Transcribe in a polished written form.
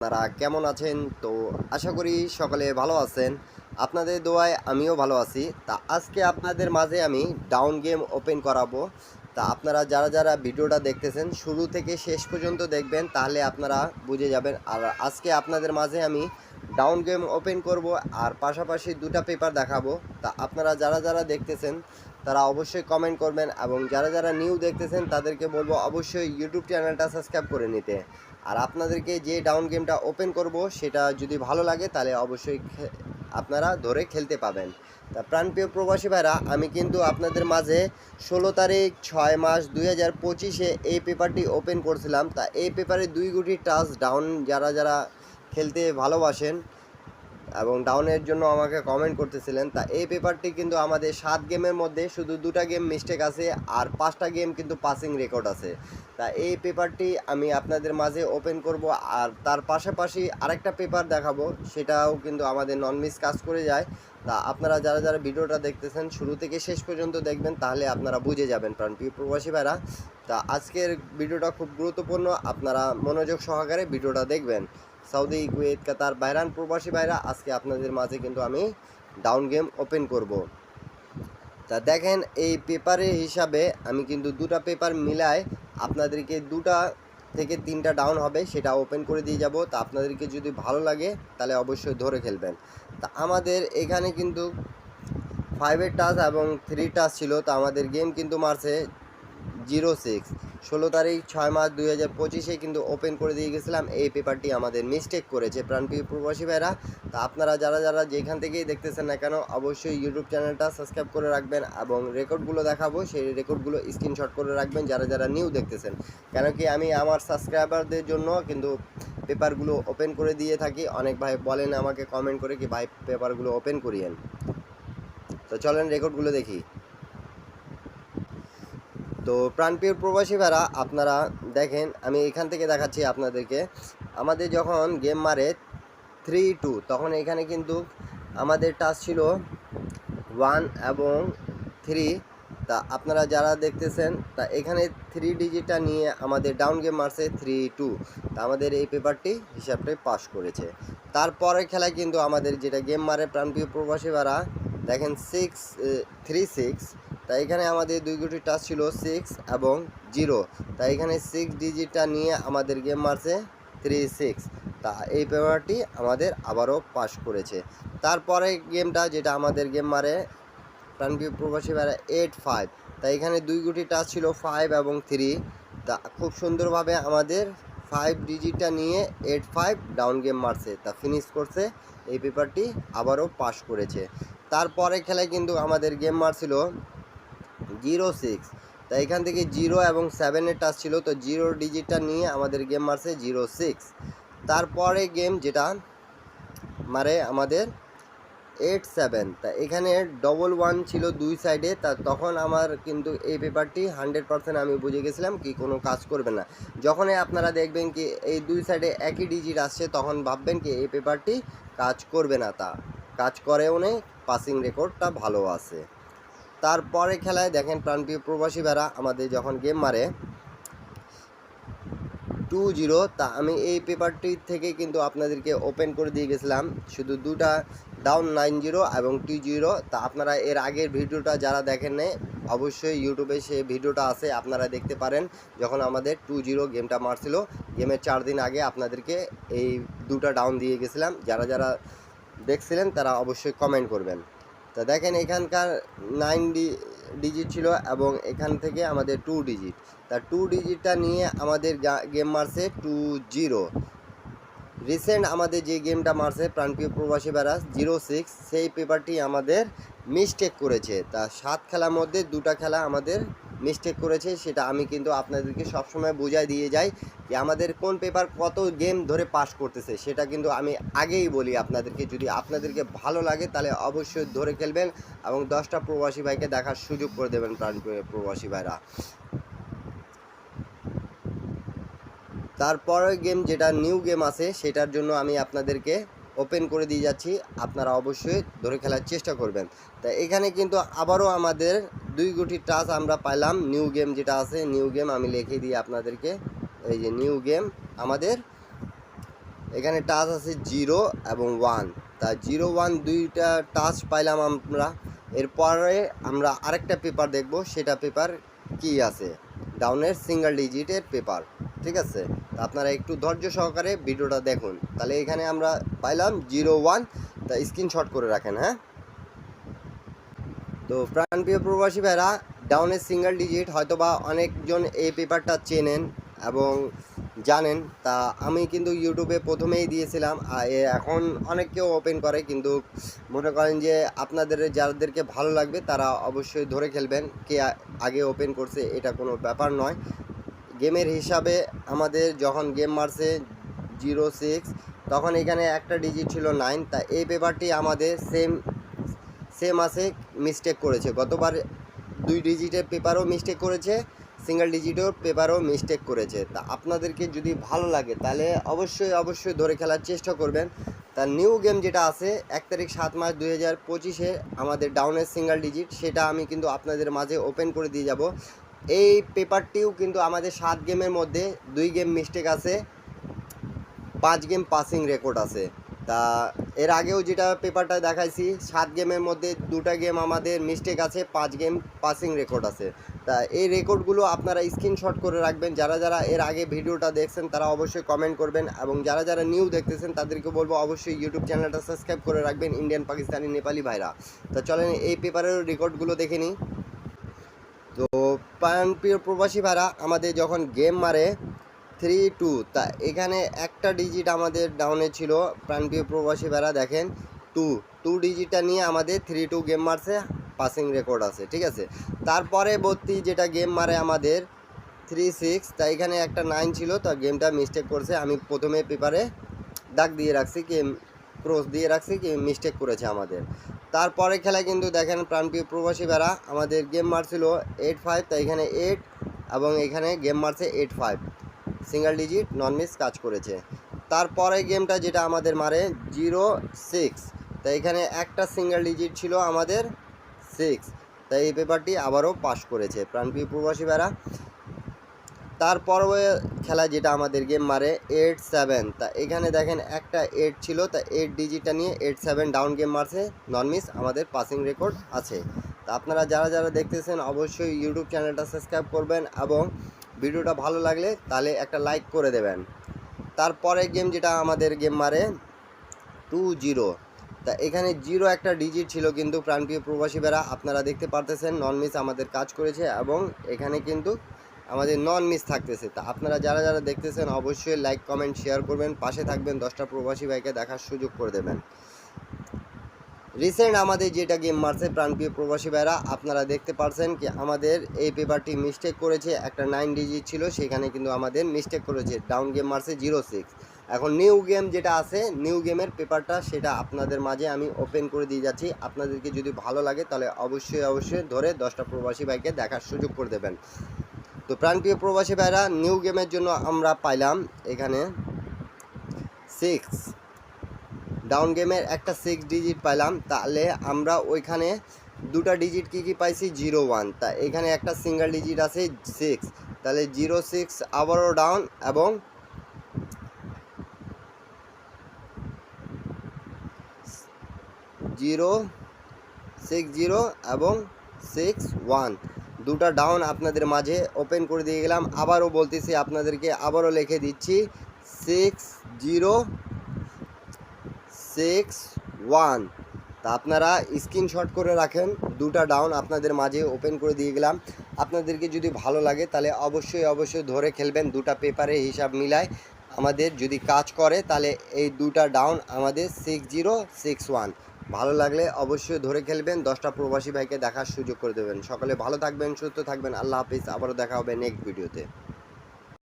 আপনারা কেমন আছেন? তো আশা করি সকলে ভালো আছেন। আপনাদের দোয়ায় আমিও ভালো আছি। তা আজকে আপনাদের মাঝে আমি ডাউন গেম ওপেন করাবো। তা আপনারা যারা ভিডিওটা দেখতেছেন শুরু থেকে শেষ পর্যন্ত দেখবেন, তাহলে আপনারা বুঝে যাবেন। আর আজকে আপনাদের মাঝে আমি ডাউন গেম ওপেন করব, আর পাশাপাশি দুটা পেপার দেখাবো। তা আপনারা যারা দেখতেছেন তারা অবশ্যই কমেন্ট করবেন, এবং যারা নিউ দেখতেছেন তাদেরকে বলবো অবশ্যই ইউটিউব চ্যানেলটা সাবস্ক্রাইব করে নিতে। আর আপনাদেরকে যে ডাউন গেমটা ওপেন করব সেটা যদি ভালো লাগে তাহলে অবশ্যই আপনারা ধরে খেলতে পাবেন। তা প্রাণপ্রিয় প্রবাসী ভাইরা, আমি কিন্তু আপনাদের মাঝে 16 তারিখ 6 মাস 2025 এই পেপারটি ওপেন করছিলাম। তা এই পেপারে 2 গুটি টাচ ডাউন যারা খেলতে ভালোবাসেন এবং ডাউনের জন্য আমাকে কমেন্ট করতেছিলেন, তা এই পেপারটি কিন্তু আমাদের 7 গেমের মধ্যে শুধু 2টা গেম মিস্টেক আছে, আর 5টা গেম কিন্তু পাসিং রেকর্ড আছে। তা এই পেপারটি আমি আপনাদের মাঝে ওপেন করব, আর তার পাশাপাশি আরেকটা পেপার দেখাবো, সেটাও কিন্তু আমাদের নন মিস কাজ করে যায়। তা আপনারা যারা ভিডিওটা দেখতেছেন শুরু থেকে শেষ পর্যন্ত দেখবেন, তাহলে আপনারা বুঝে যাবেন প্রাণপ্রিয় প্রবাসী ভাইরা। তা আজকের ভিডিওটা খুব গুরুত্বপূর্ণ, আপনারা মনোযোগ সহকারে ভিডিওটা দেখবেন। সৌদি, কুয়েত, কাতার, বাহরাইন প্রবাসী ভাইরা, আজকে আপনাদের মাঝে কিন্তু আমি ডাউন গেম ওপেন করব। তা দেখেন এই পেপারের হিসাবে আমি কিন্তু 2টা পেপার মিলায় আপনাদেরকে 2টা থেকে 3টা ডাউন হবে সেটা ওপেন করে দিয়ে যাব। তা আপনাদেরকে যদি ভালো লাগে তাহলে অবশ্যই ধরে খেলবেন। তা আমাদের এখানে কিন্তু 5-এর টাচ এবং 3 টাচ ছিল। তো আমাদের গেম কিন্তু মারছে 06। 16 তারিখ 6 মাস 2025 কিন্তু ওপেন করে দিয়ে গেছিলাম। এই পেপারটি আমাদের মিস্টেক করেছে প্রাণপ্রিয় প্রবাসী ভাইরা। তা আপনারা যারা যেখান থেকেই দেখতেছেন না কেন অবশ্যই ইউটিউব চ্যানেলটা সাবস্ক্রাইব করে রাখবেন, এবং রেকর্ডগুলো দেখাবো সেই রেকর্ডগুলো স্ক্রিনশট করে রাখবেন যারা নিউ দেখতেছেন। কেন কি আমি আমার সাবস্ক্রাইবারদের জন্য কিন্তু পেপারগুলো ওপেন করে দিয়ে থাকি। অনেক ভাই বলেন আমাকে কমেন্ট করে কি ভাই পেপারগুলো ওপেন করিয়েন। তো চলেন রেকর্ডগুলো দেখি। তো প্রাণপ্রিয় প্রবাসী ভাইরা, আপনারা দেখেন আমি এখান থেকে দেখাচ্ছি আপনাদেরকে। আমাদের যখন গেম মারে 3-2 তখন এখানে কিন্তু আমাদের টাচ ছিল 1 এবং 3। তা আপনারা যারা দেখতেছেন তা এখানে 3 ডিজিটটা নিয়ে আমাদের ডাউন গেম মারছে 3-2। তা আমাদের এই পেপারটি হিসাবটাই পাস করেছে। তারপরে খেলায় কিন্তু আমাদের যেটা গেম মারে প্রাণপ্রিয় প্রবাসী ভাইরা দেখেন 3-6। তা এখানে আমাদের 2 গুটি টাচ ছিল 6 এবং 0। তা এখানে 6 ডিজিটটা নিয়ে আমাদের গেম মারছে 3-6। তা এই পেপারটি আমাদের আবারও পাস করেছে। তারপরে গেমটা যেটা আমাদের গেম মারে প্রাণপ্রিয় প্রবাসী ভাইরা 8-5। তা এখানে 2 গুটি টাচ ছিল 5 এবং 3। তা খুব সুন্দরভাবে আমাদের 5 ডিজিটটা নিয়ে 8-5 ডাউন গেম মারছে, তা ফিনিশ করছে। এই পেপারটি আবারও পাস করেছে। তারপরে খেলায় কিন্তু আমাদের গেম মারছিল 06। তা এখান থেকে 0 এবং 7-এর টাচ ছিল, তো 0 ডিজিটটা নিয়ে আমাদের গেম মারছে 06। তারপরে গেম যেটা মারে আমাদের 8-7। তা এখানে 1-1 ছিল 2 সাইডে। তা তখন আমার কিন্তু এই পেপারটি 100% আমি বুঝে গেছিলাম কি কোনো কাজ করবে না। যখনই আপনারা দেখবেন কি এই 2 সাইডে একই ডিজিট আসছে তখন ভাববেন কি এই পেপারটি কাজ করবে না। তা কাজ করেও নেই, পাসিং রেকর্ডটা ভালো আছে। তারপরে খেলায় দেখেন প্রাণপ্রিয় প্রবাসী ভাইরা আমাদের যখন গেম মারে 2-0। তা আমি এই পেপারটি থেকে কিন্তু আপনাদেরকে ওপেন করে দিয়ে গেছিলাম শুধু 2টা ডাউন 9-0 এবং 2-0। তা আপনারা এর আগের ভিডিওটা যারা দেখেন নাই অবশ্যই ইউটিউবে সে ভিডিওটা আছে, আপনারা দেখতে পারেন। যখন আমাদের 2-0 গেমটা মারছিল, গেমের 4 দিন আগে আপনাদেরকে এই 2টা ডাউন দিয়ে গেছিলাম। যারা দেখছিলেন তারা অবশ্যই কমেন্ট করবেন। তা দেখেন এখানকার 9 ডিজিট ছিল এবং এখান থেকে আমাদের 2 ডিজিট। তা 2 ডিজিটটা নিয়ে আমাদের গেম মারছে 2-0। রিসেন্ট আমাদের যে গেমটা মারছে প্রাণপ্রিয় প্রবাসী ভাইরা 06, সেই পেপারটি আমাদের মিস্টেক করেছে। তা 7 খেলার মধ্যে 2টা খেলা আমাদের মিস্টেক করেছে, সেটা আমি কিন্তু আপনাদেরকে সবসময় বোঝাই দিয়ে যাই যে আমাদের কোন পেপার কত গেম ধরে পাস করতেছে, সেটা কিন্তু আমি আগেই বলি আপনাদেরকে। যদি আপনাদেরকে ভালো লাগে তাহলে অবশ্যই ধরে খেলবেন এবং 10টা প্রবাসী ভাইকে দেখার সুযোগ করে দেবেন প্রাণপ্রিয় প্রবাসী ভাইরা। তারপরের গেম যেটা নিউ গেম আছে সেটার জন্য আমি আপনাদেরকে ওপেন করে দিয়ে যাচ্ছি, আপনারা অবশ্যই ধরে খেলার চেষ্টা করবেন। তা এখানে কিন্তু আবারও আমাদের 2 গুটি টাচ আমরা পাইলাম। নিউ গেম যেটা আছে, নিউ গেম আমি লিখে দিই আপনাদেরকে। এই যে নিউ গেম আমাদের এখানে টাচ আছে 0 এবং 1। তা 0 1 দুইটা টাচ পাইলাম আমরা। এরপরে আমরা আরেকটা পেপার দেখব, সেটা পেপার কি আছে, ডাউনের সিঙ্গেল ডিজিটের পেপার। ঠিক আছে, তা আপনারা একটু ধৈর্য সহকারে ভিডিওটা দেখুন। তাহলে এখানে আমরা পাইলাম 0 1। তা স্ক্রিনশট করে রাখেন। হ্যাঁ, তো প্রাণপ্রিয় প্রবাসী ভাইরা, ডাউনের সিঙ্গেল ডিজিট হয়তোবা অনেকজন এই পেপারটা চেনেন এবং জানেন। তা আমি কিন্তু ইউটিউবে প্রথমেই দিয়েছিলাম, এখন অনেক কেউ ওপেন করে, কিন্তু মনে করেন যে আপনাদের যাদেরকে ভালো লাগবে তারা অবশ্যই ধরে খেলবেন। কে আগে ওপেন করছে এটা কোনো ব্যাপার নয়। গেমের হিসাবে আমাদের যখন গেম মারছে 06, তখন এখানে একটা ডিজিট ছিল 9। তা এই পেপারটি আমাদের সেম আছে, মিস্টেক করেছে। গতবার 2 ডিজিটের পেপারও মিস্টেক করেছে, সিঙ্গেল ডিজিটের পেপারও মিস্টেক করেছে। তা আপনাদেরকে যদি ভালো লাগে তাহলে অবশ্যই ধরে খেলার চেষ্টা করবেন। তার নিউ গেম যেটা আছে 1 তারিখ 7 মাস 2025-এ আমাদের ডাউনের সিঙ্গেল ডিজিট, সেটা আমি কিন্তু আপনাদের মাঝে ওপেন করে দিয়ে যাব। এই পেপারটিও কিন্তু আমাদের 7 গেমের মধ্যে 2 গেম মিস্টেক আছে, 5 গেম পাসিং রেকর্ড আছে। তা এর আগেও যেটা পেপারটা দেখাইছি 7 গেমের মধ্যে 2টা গেম আমাদের মিস্টেক আছে, 5 গেম পাসিং রেকর্ড আছে। তা এই রেকর্ডগুলো আপনারা স্ক্রিনশট করে রাখবেন। যারা এর আগে ভিডিওটা দেখছেন তারা অবশ্যই কমেন্ট করবেন, এবং যারা নিউ দেখতেছেন তাদেরকে বলবো অবশ্যই ইউটিউব চ্যানেলটা সাবস্ক্রাইব করে রাখবেন, ইন্ডিয়ান, পাকিস্তানি, নেপালি ভাইরা। তা চলেন এই পেপারের রেকর্ডগুলো দেখে নিই। তো প্রিয় প্রবাসী ভাইরা, আমাদের যখন গেম মারে 3 2, তা এখানে একটা ডিজিট আমাদের ডাউনে ছিল। প্রাণপ্রিয় প্রবাসী ভাইরা দেখেন, 2 ডিজিটটা নিয়ে আমাদের 3 2 গেম মারছে, পাসিং রেকর্ড আছে। ঠিক আছে, তারপরে বর্তী যেটা গেম মারে আমাদের 3 6, তা এখানে একটা 9 ছিল, তা গেমটা মিস্টেক করছে। আমি প্রথমে পেপারে দাগ দিয়ে রাখছি, কি ক্রস দিয়ে রাখছি, কি মিস্টেক করেছে আমাদের। তারপরে খেলায় কিন্তু দেখেন প্রাণপ্রিয় প্রবাসী ভাইরা, আমাদের গেম মারছিল 8 5, তা এখানে 8 এবং এখানে গেম মারছে 8 5, সিঙ্গেল ডিজিট নন মিস কাজ করেছে। তারপরে গেমটা যেটা আমাদের মারে 0 6, তাই এখানে একটা সিঙ্গেল ডিজিট ছিল আমাদের 6, তাই এই পেপারটি আবারও পাস করেছে প্রাণপ্রিয় প্রবাসী ভাইরা। তারপরে খেলা যেটা আমাদের গেম মারে 8 7, তা এখানে দেখেন একটা 8 ছিল, তা 8 ডিজিটটা নিয়ে 8 7 ডাউন গেম মারছে, নন মিস, আমাদের পাসিং রেকর্ড আছে। তা আপনারা যারা দেখতেছেন অবশ্যই ইউটিউব চ্যানেলটা সাবস্ক্রাইব করবেন, এবং ভিডিওটা ভালো লাগলে তাহলে একটা লাইক করে দেবেন। তারপরে গেম যেটা আমাদের গেম মারে 2 0, তা এখানে 0 একটা ডিজিট ছিল, কিন্তু প্রাণপ্রিয় প্রবাসী ভাইরা আপনারা দেখতে পারতেছেন নন মিস আমাদের কাজ করেছে, এবং এখানে কিন্তু আমাদের নন মিস থাকতেছে। তা আপনারা যারা দেখতেছেন অবশ্যই লাইক কমেন্ট শেয়ার করবেন, পাশে থাকবেন, 10টা প্রবাসী ভাইকে দেখার সুযোগ করে দেবেন। রিসেন্ট আমাদের যেটা গেম মারছে প্রাণপ্রিয় প্রবাসী ভাইরা, আপনারা দেখতে পারছেন কি আমাদের এই পেপারটি মিস্টেক করেছে, একটা 9 ডিজিট ছিল, সেখানে কিন্তু আমাদের মিস্টেক করেছে, ডাউন গেম মারছে 0 6। এখন নিউ গেম যেটা আছে, নিউ গেমের পেপারটা সেটা আপনাদের মাঝে আমি ওপেন করে দিয়ে যাচ্ছি। আপনাদেরকে যদি ভালো লাগে তাহলে অবশ্যই ধরে 10টা প্রবাসী ভাইকে দেখার সুযোগ করে দেবেন। তো প্রাণপ্রিয় প্রবাসী ভাইরা, নিউ গেমের জন্য আমরা পাইলাম এখানে 6, ডাউন গেমের একটা 6 ডিজিট পাইলাম। তাহলে আমরা ওইখানে 2টা ডিজিট কি পাইছি 0 1, তা এখানে একটা সিঙ্গেল ডিজিট আছে 6, তাহলে 0 6 আবারও ডাউন, এবং 0 6 0 এবং 6 1, 2টা ডাউন আপনাদের মাঝে ওপেন করে দিয়ে গেলাম। আবারও বলতেছি আপনাদেরকে, আবারও লিখে দিচ্ছি 6 0 6 1। তা আপনারা স্ক্রিনশট করে রাখেন, 2টা ডাউন আপনাদের মাঝে ওপেন করে দিয়ে গেলাম। আপনাদেরকে যদি ভালো লাগে তাহলে অবশ্যই ধরে খেলবেন, 2টা পেপারে হিসাব মিলায় আমাদের যদি কাজ করে তাহলে এই 2টা ডাউন আমাদের 6 0 6 1। ভালো লাগলে অবশ্যই ধরে খেলবেন, 10টা প্রবাসী ভাইকে দেখার সুযোগ করে দেবেন। সকলে ভালো থাকবেন, সুস্থ থাকবেন, আল্লাহ হাফিজ। আবারও দেখা হবে নেক্সট ভিডিওতে।